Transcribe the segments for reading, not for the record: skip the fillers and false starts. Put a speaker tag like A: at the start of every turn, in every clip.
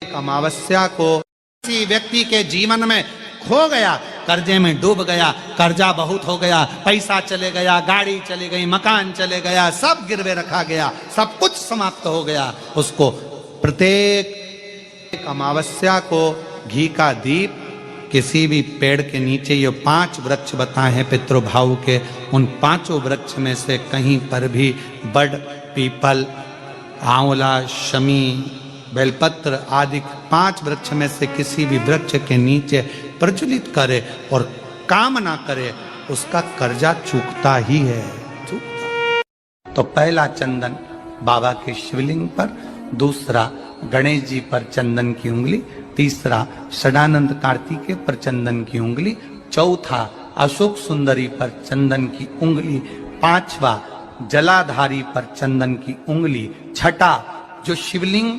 A: एक अमावस्या को किसी व्यक्ति के जीवन में खो गया, कर्जे में डूब गया, कर्जा बहुत हो गया, पैसा चले गया, गाड़ी चली गई, मकान चले गया, सब गिरवे रखा गया, सब कुछ समाप्त हो गया। उसको प्रत्येक अमावस्या को घी का दीप किसी भी पेड़ के नीचे, ये 5 वृक्ष बताए हैं पितृभाव के, उन 5 वृक्ष में से कहीं पर भी बड़, पीपल, आंवला, शमी, बेलपत्र आदि 5 वृक्ष में से किसी भी वृक्ष के नीचे प्रज्वलित करे और कामना करे, उसका कर्जा चूकता ही है, चूकता। तो पहला चंदन बाबा के शिवलिंग पर, दूसरा गणेश जी पर चंदन की उंगली, तीसरा षडानंद कार्तिकेय पर चंदन की उंगली, चौथा अशोक सुंदरी पर चंदन की उंगली, 5वां जलाधारी पर चंदन की उंगली, छठा जो शिवलिंग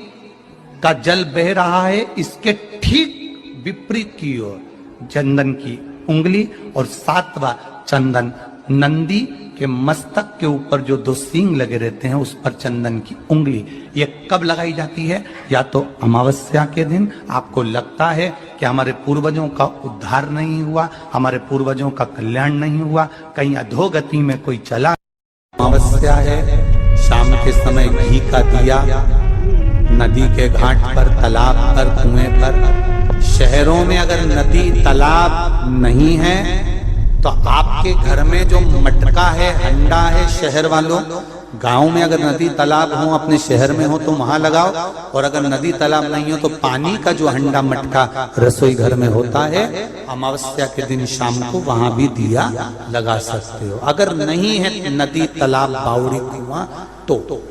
A: का जल बह रहा है इसके ठीक विपरीत की ओर चंदन की उंगली, और 7वां चंदन नंदी के मस्तक के ऊपर जो 2 सींग लगे रहते हैं उस पर चंदन की उंगली। ये कब लगाई जाती है? या तो अमावस्या के दिन आपको लगता है कि हमारे पूर्वजों का उद्धार नहीं हुआ, हमारे पूर्वजों का कल्याण नहीं हुआ, कहीं अधोगति में कोई चला, अमावस्या है, शाम के समय घी का दिया नदी के घाट पर, तालाब पर, कुएं पर। शहरों में अगर नदी तालाब नहीं है तो आपके घर में जो मटका है, हंडा है, शहर वालों, गांव में अगर नदी तालाब हो, अपने शहर में हो तो वहां लगाओ, और अगर नदी तालाब नहीं हो तो पानी का जो हंडा मटका रसोई घर में होता है, अमावस्या के दिन शाम को वहां भी दिया लगा सकते हो। अगर नहीं है नदी तालाब बावड़ी कुआं तो,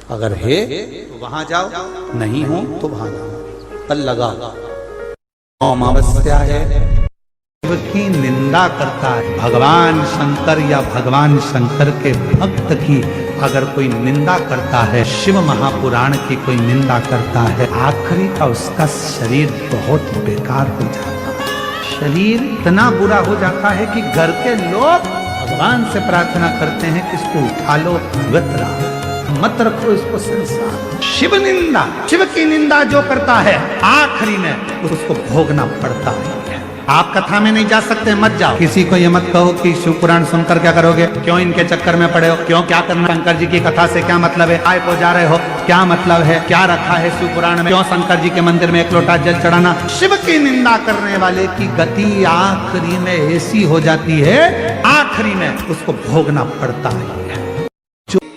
A: अगर है तो वहां जाओ, नहीं हो तो वहां जाओ, पर लगाओ। अमावस्या है, शिव की निंदा करता है, भगवान शंकर या भगवान शंकर के भक्त की अगर कोई निंदा करता है, शिव महापुराण की कोई निंदा करता है, आखिरी का उसका शरीर बहुत बेकार हो जाता है। शरीर इतना बुरा हो जाता है कि घर के लोग भगवान से प्रार्थना करते हैं कि इसको उठा लो, गतरा मत रखो इसको संसार। शिव निंदा, शिव की निंदा जो करता है आखिरी में उसको भोगना पड़ता है। आप कथा में नहीं जा सकते, मत जाओ। किसी को ये मत कहो कि शिव पुराण सुनकर क्या करोगे, क्यों इनके चक्कर में पड़े हो, क्यों क्या करना, शंकर जी की कथा से क्या मतलब है, आए को जा रहे हो, क्या मतलब है, क्या रखा है शिव पुराण में, क्यों शंकर जी के मंदिर में 1 लोटा जल चढ़ाना। शिव की निंदा करने वाले की गति आखिरी में ऐसी हो जाती है, आखिरी में उसको भोगना पड़ता है।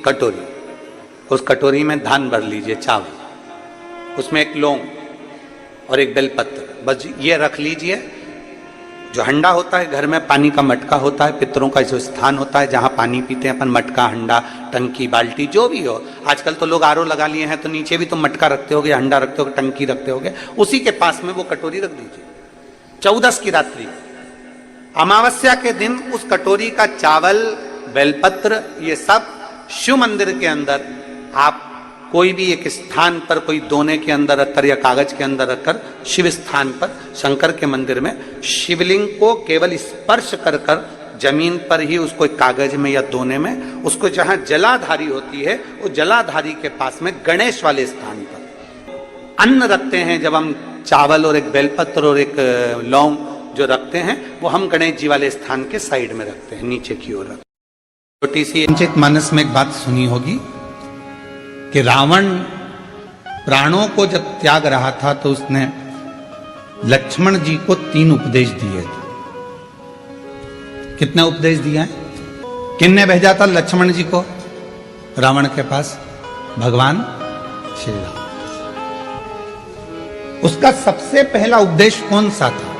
A: कटोरी, उस कटोरी में धान भर लीजिए, चावल, उसमें 1 लौंग और 1 बेलपत्र, बस ये रख लीजिए। जो हंडा होता है घर में, पानी का मटका होता है, पितरों का जो स्थान होता है जहाँ पानी पीते हैं अपन, मटका, हंडा, टंकी, बाल्टी, जो भी हो। आजकल तो लोग आरओ लगा लिए हैं तो नीचे भी तो मटका रखते होगे, हंडा रखते होगे, टंकी रखते होगे, उसी के पास में वो कटोरी रख दीजिए। 14 की रात्रि, अमावस्या के दिन उस कटोरी का चावल, बेलपत्र, ये सब शिव मंदिर के अंदर आप कोई भी एक स्थान पर, कोई दोने के अंदर रखकर या कागज के अंदर रखकर, शिव स्थान पर, शंकर के मंदिर में शिवलिंग को केवल स्पर्श कर कर जमीन पर ही उसको एक कागज में या दोने में, उसको जहां जलाधारी होती है वो जलाधारी के पास में गणेश वाले स्थान पर अन्न रखते हैं। जब हम चावल और 1 बेलपत्र और 1 लौंग जो रखते हैं वो हम गणेश जी वाले स्थान के साइड में रखते हैं, नीचे की ओर रखते हैं। छोटी सी पंचित मानस में एक बात सुनी होगी कि रावण प्राणों को जब त्याग रहा था तो उसने लक्ष्मण जी को 3 उपदेश दिए थे। कितने उपदेश दिए हैं? किन्ने भेजा था लक्ष्मण जी को रावण के पास? भगवान श्री राम। उसका सबसे पहला उपदेश कौन सा था?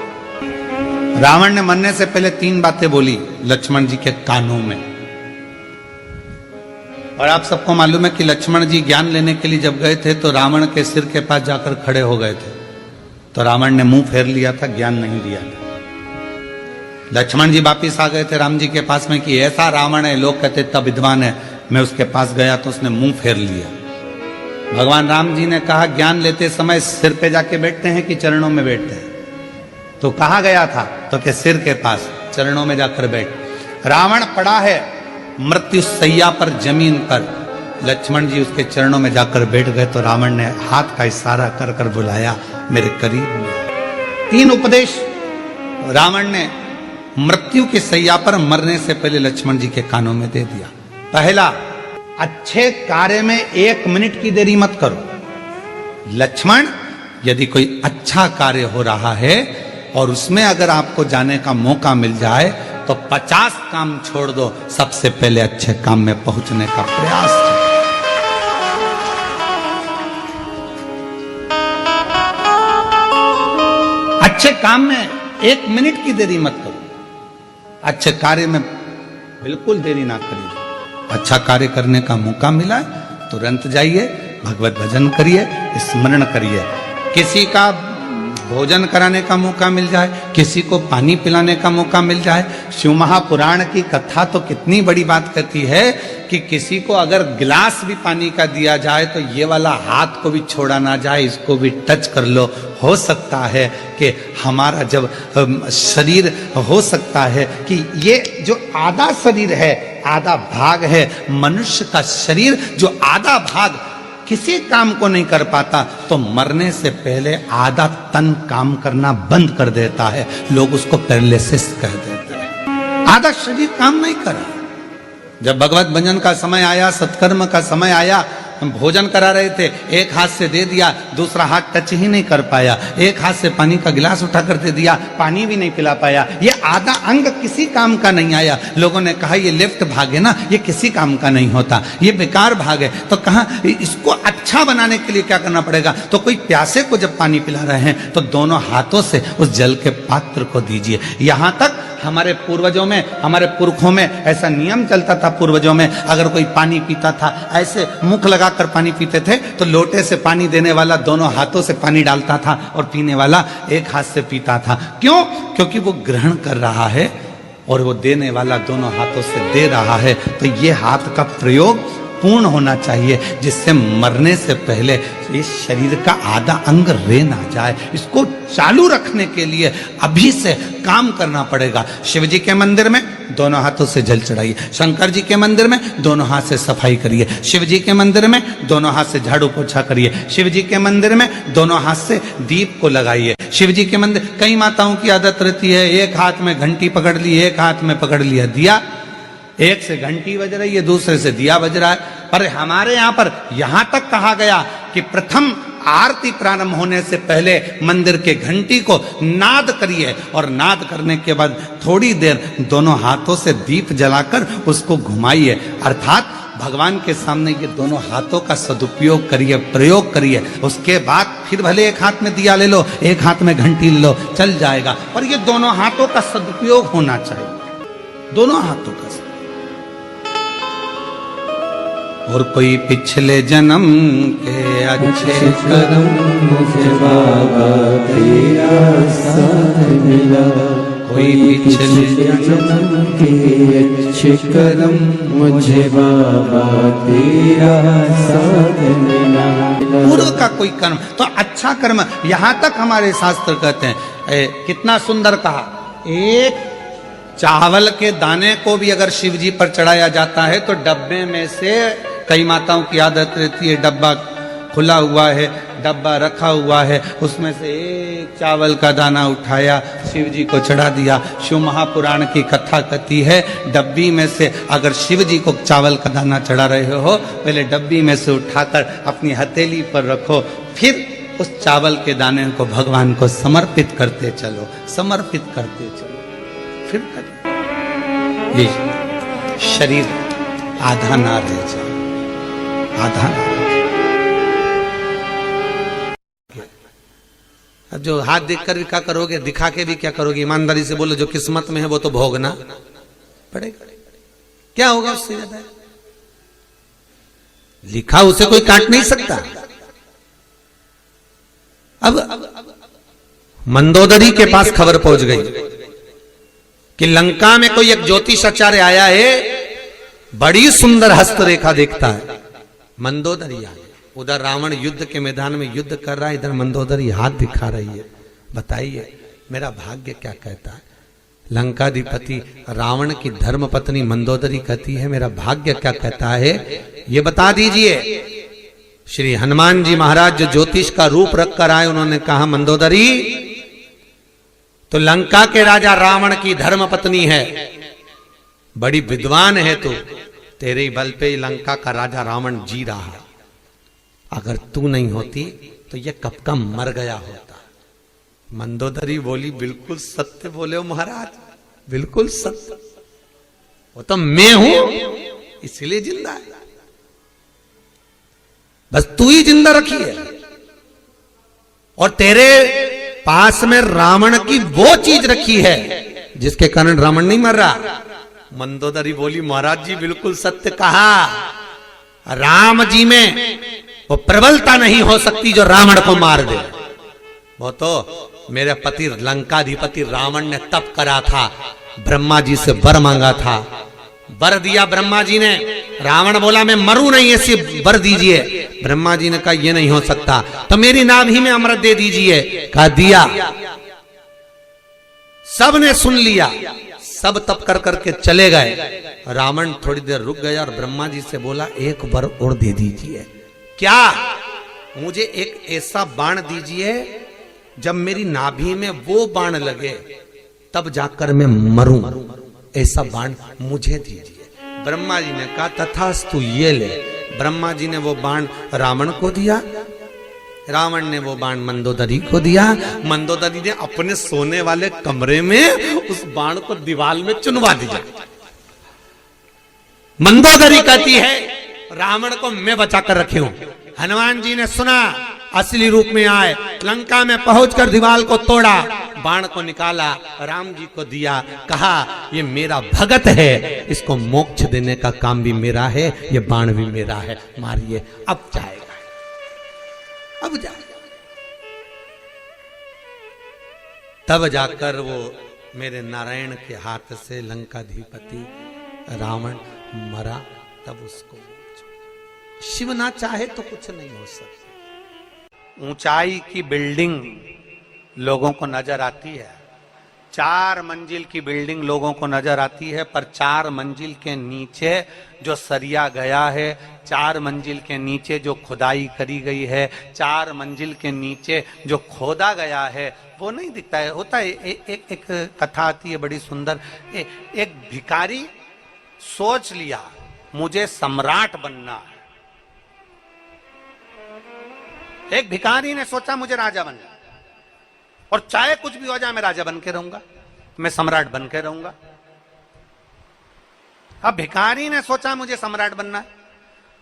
A: रावण ने मरने से पहले 3 बातें बोली लक्ष्मण जी के कानों में। और आप सबको मालूम है कि लक्ष्मण जी ज्ञान लेने के लिए जब गए थे तो रावण के सिर के पास जाकर खड़े हो गए थे, तो रावण ने मुंह फेर लिया था, ज्ञान नहीं दिया था। लक्ष्मण जी वापिस आ गए थे राम जी के पास में कि ऐसा रावण है, लोग कहते तब विद्वान है, मैं उसके पास गया तो उसने मुंह फेर लिया। भगवान राम जी ने कहा ज्ञान लेते समय सिर पे जाके बैठते हैं कि चरणों में बैठते हैं? तो कहा गया था तो के सिर के पास, चरणों में जाकर बैठ। रावण पड़ा है मृत्यु सैया पर, जमीन पर, लक्ष्मण जी उसके चरणों में जाकर बैठ गए तो रावण ने हाथ का इशारा कर कर बुलाया मेरे करीब। 3 उपदेश रावण ने मृत्यु की सैया पर मरने से पहले लक्ष्मण जी के कानों में दे दिया। पहला, अच्छे कार्य में 1 मिनट की देरी मत करो। लक्ष्मण, यदि कोई अच्छा कार्य हो रहा है और उसमें अगर आपको जाने का मौका मिल जाए तो 50 काम छोड़ दो, सबसे पहले अच्छे काम में पहुंचने का प्रयास करो। अच्छे काम में 1 मिनट की देरी मत करो। अच्छे कार्य में बिल्कुल देरी ना करिए। अच्छा कार्य करने का मौका मिला है तुरंत जाइए, भगवत भजन करिए, स्मरण करिए। किसी का भोजन कराने का मौका मिल जाए, किसी को पानी पिलाने का मौका मिल जाए। शिव महापुराण की कथा तो कितनी बड़ी बात कहती है कि किसी को अगर गिलास भी पानी का दिया जाए तो ये वाला हाथ को भी छोड़ा ना जाए, इसको भी टच कर लो। हो सकता है कि हमारा जब शरीर, हो सकता है कि ये जो आधा शरीर है, आधा भाग है मनुष्य का शरीर, जो आधा भाग किसी काम को नहीं कर पाता तो मरने से पहले आधा तन काम करना बंद कर देता है। लोग उसको पैरालिसिस कह देते हैं। आधा शरीर काम नहीं करा। जब भगवत भजन का समय आया, सत्कर्म का समय आया, हम भोजन करा रहे थे, एक हाथ से दे दिया, दूसरा हाथ टच ही नहीं कर पाया। एक हाथ से पानी का गिलास उठा कर दे दिया, पानी भी नहीं पिला पाया। ये आधा अंग किसी काम का नहीं आया। लोगों ने कहा ये लेफ्ट भाग है ना, ये किसी काम का नहीं होता, ये बेकार भाग है। तो कहा इसको अच्छा बनाने के लिए क्या करना पड़ेगा? तो कोई प्यासे को जब पानी पिला रहे हैं तो दोनों हाथों से उस जल के पात्र को दीजिए। यहां तक हमारे पूर्वजों में, हमारे पुरखों में ऐसा नियम चलता था। पूर्वजों में अगर कोई पानी पीता था, ऐसे मुख लगाकर पानी पीते थे, तो लोटे से पानी देने वाला दोनों हाथों से पानी डालता था और पीने वाला एक हाथ से पीता था। क्यों? क्योंकि वो ग्रहण कर रहा है और वो देने वाला दोनों हाथों से दे रहा है। तो ये हाथ का प्रयोग पूर्ण होना चाहिए, जिससे मरने से पहले इस शरीर का आधा अंग रे ना जाए। इसको चालू रखने के लिए अभी से काम करना पड़ेगा। शिव जी के मंदिर में दोनों हाथों से जल चढ़ाइए, शंकर जी के मंदिर में दोनों हाथ से सफाई करिए, शिव जी के मंदिर में दोनों हाथ से झाड़ू पोछा करिए, शिव जी के मंदिर में दोनों हाथ से दीप को लगाइए। शिव जी के मंदिर, कई माताओं की आदत रहती है एक हाथ में घंटी पकड़ ली, एक हाथ में पकड़ लिया दिया, एक से घंटी बज रही है, दूसरे से दिया बज रहा है। पर हमारे यहां पर यहां तक कहा गया कि प्रथम आरती प्रारंभ होने से पहले मंदिर के घंटी को नाद करिए और नाद करने के बाद थोड़ी देर दोनों हाथों से दीप जलाकर उसको घुमाइए। अर्थात भगवान के सामने ये दोनों हाथों का सदुपयोग करिए, प्रयोग करिए। उसके बाद फिर भले एक हाथ में दिया ले लो, एक हाथ में घंटी ले लो, चल जाएगा, पर ये दोनों हाथों का सदुपयोग होना चाहिए, दोनों हाथों का। और कोई पिछले जन्म के अच्छे कर्म मुझे बाबा तेरा साथ मिला, कोई पिछले जन्म के अच्छे कर्म मुझे बाबा तेरा साथ मिला। पूर्व का कोई कर्म तो अच्छा कर्म, यहां तक हमारे शास्त्र कहते हैं, कितना सुंदर कहा, एक चावल के दाने को भी अगर शिव जी पर चढ़ाया जाता है तो डब्बे में से, कई माताओं की आदत रहती है डब्बा खुला हुआ है, डब्बा रखा हुआ है, उसमें से एक चावल का दाना उठाया, शिव जी को चढ़ा दिया। शिव महापुराण की कथा कहती है डब्बी में से अगर शिव जी को चावल का दाना चढ़ा रहे हो, पहले डब्बी में से उठाकर अपनी हथेली पर रखो, फिर उस चावल के दाने को भगवान को समर्पित करते चलो, समर्पित करते चलो, फिर करिए। ये शरीर आधा ना रह जाए, आधा ना। अब जो हाथ देखकर भी क्या करोगे, दिखा के भी क्या करोगे? ईमानदारी से बोलो, जो किस्मत में है वो तो भोगना पड़ेगा। क्या होगा उससे ज्यादा? लिखा उसे कोई काट नहीं सकता। अब मंदोदरी के पास खबर पहुंच गई कि लंका में कोई एक ज्योतिषाचार्य आया है, बड़ी सुंदर हस्तरेखा देखता है। मंदोदरी आ गया, उधर रावण युद्ध के मैदान में युद्ध कर रहा है, इधर मंदोदरी हाथ दिखा रही है, बताइए मेरा भाग्य क्या कहता है। लंकाधिपति रावण की धर्म पत्नी मंदोदरी कहती है मेरा भाग्य क्या कहता है ये बता दीजिए। श्री हनुमान जी महाराज जो ज्योतिष का रूप रख कर आए, उन्होंने कहा मंदोदरी तो लंका के राजा रावण की धर्म पत्नी है, बड़ी विद्वान है तू, तेरे ही बल पे लंका का राजा रावण जी रहा है, अगर तू नहीं होती तो ये कब का मर गया होता। मंदोदरी बोली बिल्कुल सत्य बोले हो महाराज, बिल्कुल सत्य, वो तो मैं हूं इसलिए जिंदा है, बस तू ही जिंदा रखी है, और तेरे पास में रावण की वो चीज रखी है जिसके कारण रावण नहीं मर रहा। मंदोदरी बोली महाराज जी बिल्कुल सत्य कहा, राम जी में वो प्रबलता नहीं हो सकती जो रावण को मार दे। वो तो मेरे पति लंकाधिपति रावण ने तप करा था, ब्रह्मा जी से वर मांगा था, वर दिया ब्रह्मा जी ने। रावण बोला मैं मरूं नहीं, ऐसी वर दीजिए। ब्रह्मा जी ने कहा ये नहीं हो सकता, तो मेरी नाभि में अमृत दे दीजिए। कहा दिया, सब ने सुन लिया, सब तप कर करके चले गए। रावण थोड़ी देर रुक गया और ब्रह्मा जी से बोला एक वर और दे दीजिए। क्या? मुझे एक ऐसा बाण दीजिए जब मेरी नाभि में वो बाण लगे तब जाकर मैं मरूं, ऐसा बाण मुझे दीजिए। ब्रह्मा जी ने कहा तथास्तु ये ले। ब्रह्मा जी ने वो बाण रावण को दिया, रावण ने वो बाण मंदोदरी को दिया। मंदोदरी ने अपने सोने वाले कमरे में उस बाण को दीवार में चुनवा दिया। मंदोदरी कहती है रावण को मैं बचा कर रखी हूं। हनुमान जी ने सुना, असली रूप में आए, लंका में पहुंचकर दीवार को तोड़ा, बाण को निकाला, राम जी को दिया, कहा ये मेरा भगत है, इसको मोक्ष देने का काम भी मेरा है, ये बाण भी मेरा है, मारिए। अब जाएगा, अब जाएगा। तब जाकर वो मेरे नारायण के हाथ से लंकाधिपति रावण मरा। तब उसको शिव ना चाहे तो कुछ नहीं हो सकता। ऊंचाई की बिल्डिंग लोगों को नजर आती है, 4 मंजिल की बिल्डिंग लोगों को नजर आती है, पर 4 मंजिल के नीचे जो सरिया गया है, 4 मंजिल के नीचे जो खुदाई करी गई है, 4 मंजिल के नीचे जो खोदा गया है, वो नहीं दिखता है। होता है एक कथा आती है बड़ी सुंदर। एक भिखारी सोच लिया मुझे सम्राट बनना है। एक भिखारी ने सोचा मुझे राजा बनना, और चाहे कुछ भी हो जाए मैं राजा बन के रहूंगा, मैं सम्राट बन के रहूंगा। अब भिखारी ने सोचा मुझे सम्राट बनना है,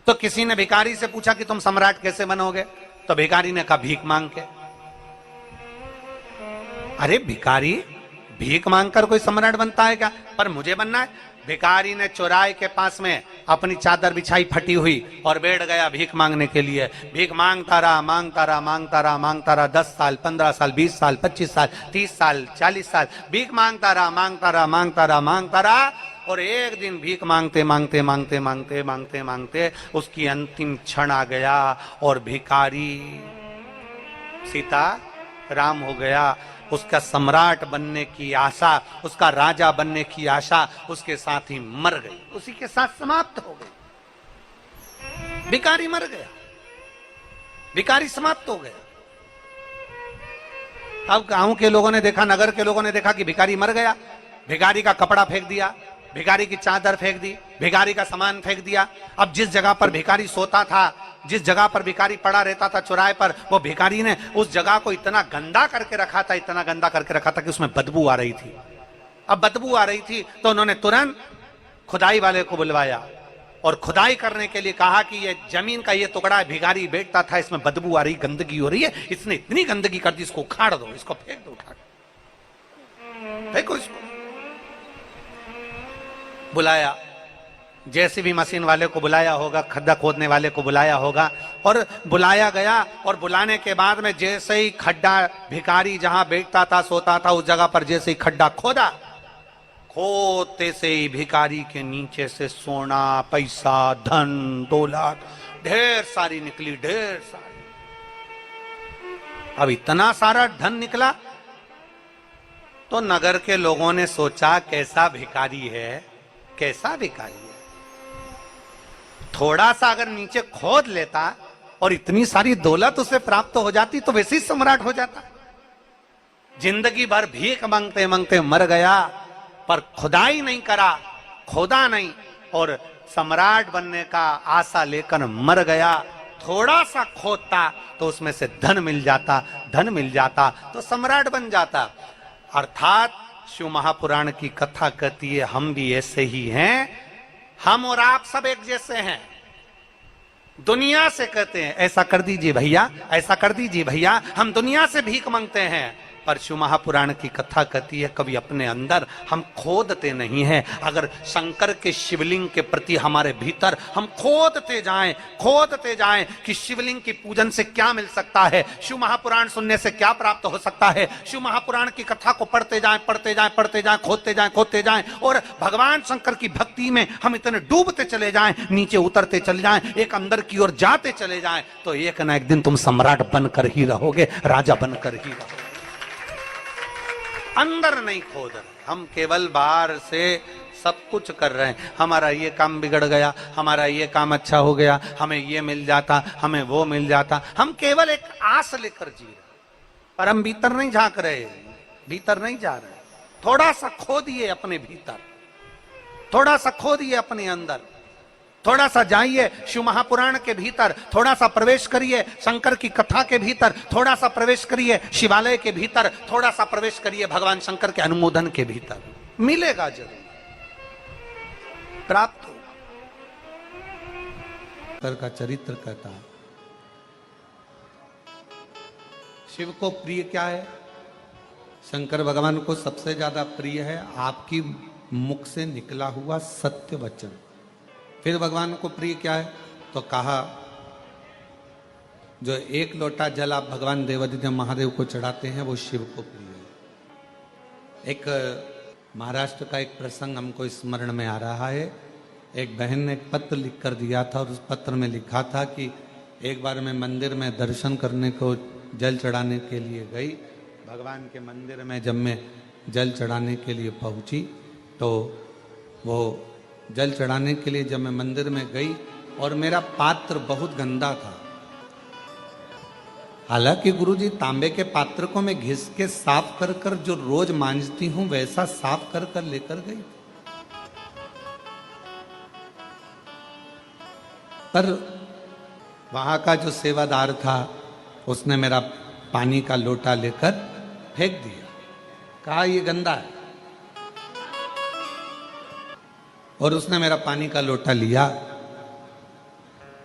A: तो किसी ने भिखारी से पूछा कि तुम सम्राट कैसे बनोगे? तो भिखारी ने कहा भीख मांग के। अरे भिखारी भीख मांगकर कोई सम्राट बनता है क्या? पर मुझे बनना है। भिखारी ने चौराहे के पास में अपनी चादर बिछाई फटी हुई और बैठ गया भीख मांगने के लिए। भीख मांगता रहा, मांगता रहा, मांगता रहा, मांगता रहा। 10 साल, 15 साल, 20 साल, 25 साल, 30 साल, 40 साल भीख मांगता रहा, मांगता रहा, मांगता रहा, मांगता रहा। और एक दिन भीख मांगते मांगते मांगते मांगते मांगते मांगते उसकी अंतिम क्षण आ गया और भिखारी सीता राम हो गया। उसका सम्राट बनने की आशा, उसका राजा बनने की आशा उसके साथ ही मर गई, उसी के साथ समाप्त हो गई। भिखारी मर गया, भिखारी समाप्त हो गया। अब गांव के लोगों ने देखा, नगर के लोगों ने देखा कि भिखारी मर गया। भिखारी का कपड़ा फेंक दिया, भिखारी की चादर फेंक दी, भिखारी का सामान फेंक दिया। अब जिस जगह पर भिखारी सोता था, जिस जगह पर भिखारी पड़ा रहता था चौराहे पर, वो भिखारी ने उस जगह को इतना गंदा करके रखा था, इतना गंदा करके रखा था कि उसमें बदबू आ रही थी। अब बदबू आ रही थी तो उन्होंने तुरंत खुदाई वाले को बुलवाया और खुदाई करने के लिए कहा कि ये जमीन का ये टुकड़ा भिखारी बैठता था, इसमें बदबू आ रही, गंदगी हो रही है, इसने इतनी गंदगी कर दी, इसको उखाड़ दो, इसको फेंक दो, उठा फेंको इसको। बुलाया, जेसीबी मशीन वाले को बुलाया होगा, खड्डा खोदने वाले को बुलाया होगा, और बुलाया गया। और बुलाने के बाद में जैसे ही खड्डा, भिखारी जहां बैठता था, सोता था, उस जगह पर जैसे ही खड्डा खोदा, खोदते से ही भिखारी के नीचे से सोना, पैसा, धन, दौलत ढेर सारी निकली, ढेर सारी। अब इतना सारा धन निकला तो नगर के लोगों ने सोचा कैसा भिखारी है, कैसा भिखारी है। थोड़ा सा अगर नीचे खोद लेता और इतनी सारी दौलत उसे प्राप्त हो जाती तो वैसे ही सम्राट हो जाता। जिंदगी भर भीख मांगते मांगते मर गया, पर खुदाई नहीं करा, खोदा नहीं, और सम्राट बनने का आशा लेकर मर गया। थोड़ा सा खोदता तो उसमें से धन मिल जाता, धन मिल जाता तो सम्राट बन जाता। अर्थात शिव महापुराण की कथा कहती है हम भी ऐसे ही हैं, हम और आप सब एक जैसे हैं। दुनिया से कहते हैं ऐसा कर दीजिए भैया, ऐसा कर दीजिए भैया, हम दुनिया से भीख मांगते हैं, पर शिव महापुराण की कथा कहती है कभी अपने अंदर हम खोदते नहीं हैं। अगर शंकर के शिवलिंग के प्रति हमारे भीतर हम खोदते जाएं कि शिवलिंग की पूजन से क्या मिल सकता है, शिव महापुराण सुनने से क्या प्राप्त हो सकता है, शिव महापुराण की कथा को पढ़ते जाएं, खोदते जाएं और भगवान शंकर की भक्ति में हम इतने डूबते चले जाएं, नीचे उतरते चले जाएं, एक अंदर की ओर जाते चले जाएं, तो एक ना एक दिन तुम सम्राट बनकर ही रहोगे, राजा बनकर ही रहोगे। अंदर नहीं खोद रहे, हम केवल बाहर से सब कुछ कर रहे हैं। हमारा ये काम बिगड़ गया, हमारा ये काम अच्छा हो गया, हमें ये मिल जाता, हमें वो मिल जाता। हम केवल एक आस लेकर जी रहे, पर हम भीतर नहीं झांक रहे, भीतर नहीं जा रहे। थोड़ा सा खोदिए अपने भीतर, थोड़ा सा खोदिए अपने अंदर, थोड़ा सा जाइए शिव महापुराण के भीतर, थोड़ा सा प्रवेश करिए शंकर की कथा के भीतर, थोड़ा सा प्रवेश करिए शिवालय के भीतर, थोड़ा सा प्रवेश करिए भगवान शंकर के अनुमोदन के भीतर, मिलेगा जरूर, प्राप्त हो। शंकर का चरित्र कहता है शिव को प्रिय क्या है, शंकर भगवान को सबसे ज्यादा प्रिय है आपकी मुख से निकला हुआ सत्य वचन। फिर भगवान को प्रिय क्या है, तो कहा जो एक लोटा जल आप भगवान देवादिदेव महादेव को चढ़ाते हैं वो शिव को प्रिय है। एक महाराष्ट्र का एक प्रसंग हमको स्मरण में आ रहा है। एक बहन ने एक पत्र लिख कर दिया था और उस पत्र में लिखा था कि एक बार मैं मंदिर में दर्शन करने को जल चढ़ाने के लिए गई। भगवान के मंदिर में जब मैं जल चढ़ाने के लिए पहुंची तो वो जल चढ़ाने के लिए जब मैं मंदिर में गई और मेरा पात्र बहुत गंदा था। हालांकि गुरुजी तांबे के पात्र को मैं घिस के साफ कर कर जो रोज मांजती हूं वैसा साफ कर कर लेकर गई, पर वहां का जो सेवादार था उसने मेरा पानी का लोटा लेकर फेंक दिया, कहा ये गंदा है, और उसने मेरा पानी का लोटा लिया।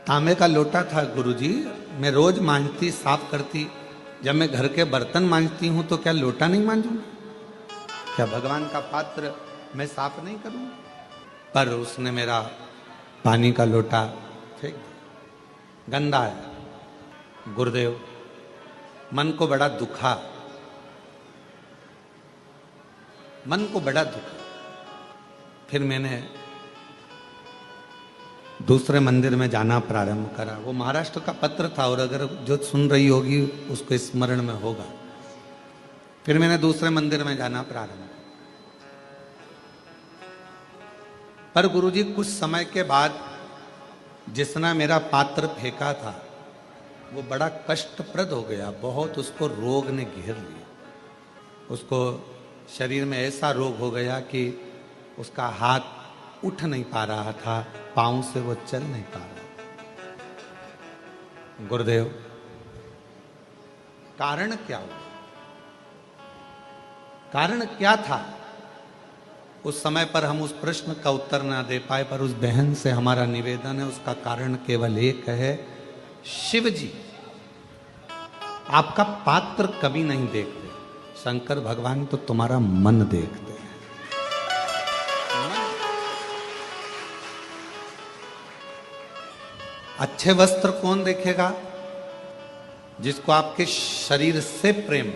A: तांबे का लोटा था गुरुजी, मैं रोज मांजती साफ करती, जब मैं घर के बर्तन मांजती हूं तो क्या लोटा नहीं मांजूंगा, क्या भगवान का पात्र मैं साफ नहीं करूंगा? पर उसने मेरा पानी का लोटा फेंक दिया, गंदा है। गुरुदेव मन को बड़ा दुखा, मन को बड़ा दुखा। फिर मैंने दूसरे मंदिर में जाना प्रारंभ करा। वो महाराष्ट्र का पत्र था और अगर जो सुन रही होगी उसको स्मरण में होगा। फिर मैंने दूसरे मंदिर में जाना प्रारंभ, पर गुरुजी कुछ समय के बाद जिसने मेरा पात्र फेंका था वो बड़ा कष्टप्रद हो गया, बहुत उसको रोग ने घेर लिया। उसको शरीर में ऐसा रोग हो गया कि उसका हाथ उठ नहीं पा रहा था, पांव से वो चल नहीं पा रहा। गुरुदेव कारण क्या हुआ, कारण क्या था? उस समय पर हम उस प्रश्न का उत्तर ना दे पाए, पर उस बहन से हमारा निवेदन है, उसका कारण केवल एक है, शिव जी आपका पात्र कभी नहीं देखते, शंकर भगवान तो तुम्हारा मन देखते हैं। अच्छे वस्त्र कौन देखेगा? जिसको आपके शरीर से प्रेम।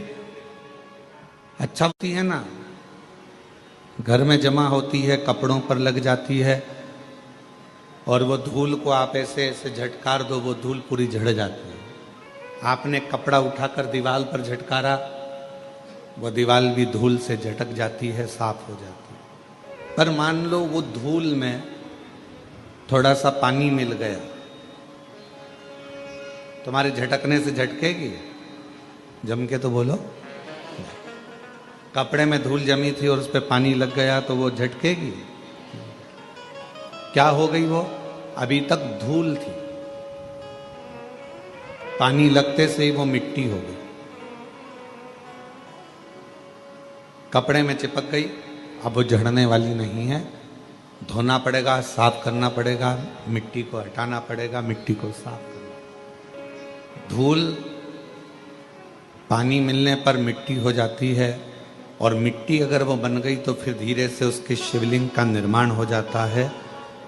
A: अच्छा होती है ना, घर में जमा होती है, कपड़ों पर लग जाती है और वो धूल को आप ऐसे ऐसे झटकार दो, वो धूल पूरी झड़ जाती है। आपने कपड़ा उठाकर दीवार पर झटकारा वो दीवार भी धूल से झटक जाती है, साफ हो जाती है। पर मान लो वो धूल में थोड़ा सा पानी मिल गया, तुम्हारे झटकने से झटकेगी? जम के तो बोलो। कपड़े में धूल जमी थी और उस पर पानी लग गया तो वो झटकेगी? क्या हो गई वो? अभी तक धूल थी, पानी लगते से ही वो मिट्टी हो गई। कपड़े में चिपक गई, अब वो झड़ने वाली नहीं है। धोना पड़ेगा, साफ करना पड़ेगा, मिट्टी को हटाना पड़ेगा, मिट्टी को साफ करना। धूल पानी मिलने पर मिट्टी हो जाती है, और मिट्टी अगर वो बन गई तो फिर धीरे से उसके शिवलिंग का निर्माण हो जाता है।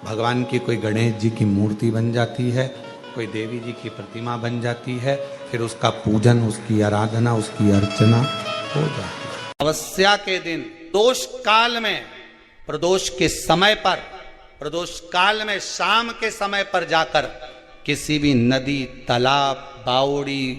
A: भगवान की कोई गणेश जी की मूर्ति बन जाती है, कोई देवी जी की प्रतिमा बन जाती है, फिर उसका पूजन, उसकी आराधना, उसकी अर्चना हो जाती है। अमावस्या के दिन प्रदोष काल में, प्रदोष के समय पर, प्रदोष काल में शाम के समय पर जाकर किसी भी नदी, तालाब, बावड़ी,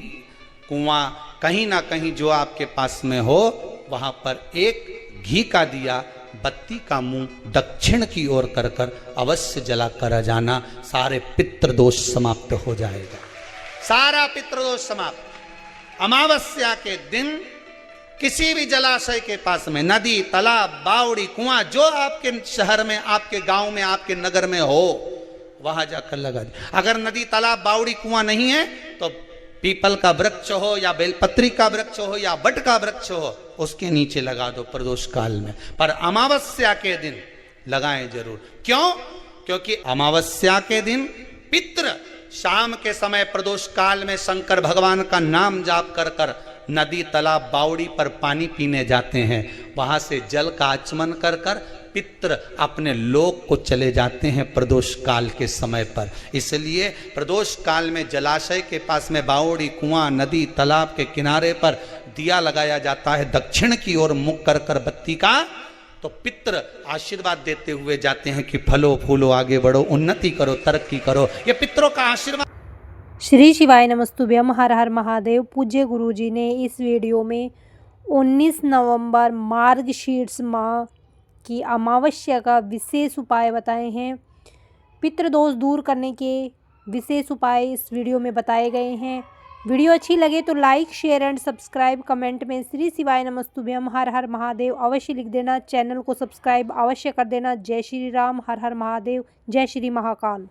A: कुआं, कहीं ना कहीं जो आपके पास में हो, वहां पर एक घी का दिया, बत्ती का मुंह दक्षिण की ओर कर कर अवश्य जला कर जाना। सारे पितृदोष समाप्त हो जाएगा, सारा पितृदोष समाप्त। अमावस्या के दिन किसी भी जलाशय के पास में, नदी, तालाब, बावड़ी, कुआं, जो आपके शहर में, आपके गांव में, आपके नगर में हो, वहां जाकर लगा दे। अगर नदी, तालाब, बावड़ी, कुआं नहीं है तो पीपल का वृक्ष हो या बेलपत्री का वृक्ष हो या बट का वृक्ष हो, उसके नीचे लगा दो प्रदोष काल में। पर अमावस्या के दिन लगाएं जरूर। क्यों? क्योंकि अमावस्या के दिन पितृ शाम के समय प्रदोष काल में शंकर भगवान का नाम जाप कर कर नदी, तालाब, बावड़ी पर पानी पीने जाते हैं। वहां से जल का आचमन कर कर पितृ अपने लोक को चले जाते हैं प्रदोष काल के समय पर। इसलिए प्रदोष काल में जलाशय के पास में, बावड़ी, कुआं, नदी, तालाब के किनारे पर दिया लगाया जाता है दक्षिण की ओर मुख कर कर बत्ती का, तो पितृ आशीर्वाद देते हुए जाते हैं कि फलो फूलो, आगे बढ़ो, उन्नति करो, तरक्की करो। ये पितरों का आशीर्वाद।
B: श्री शिवाय नमस्तुभ्यम। हर हर महादेव। पूज्य गुरुजी ने इस वीडियो में 19 नवंबर मार्गशीर्ष माह की अमावस्या का विशेष उपाय बताए हैं। पितृदोष दूर करने के विशेष उपाय इस वीडियो में बताए गए हैं। वीडियो अच्छी लगे तो like, share and subscribe, comment में श्री शिवाय नमस्तुभ्यम हर हर महादेव अवश्य लिख देना। चैनल को सब्सक्राइब अवश्य कर देना। जय श्री राम। हर हर महादेव। जय श्री महाकाल।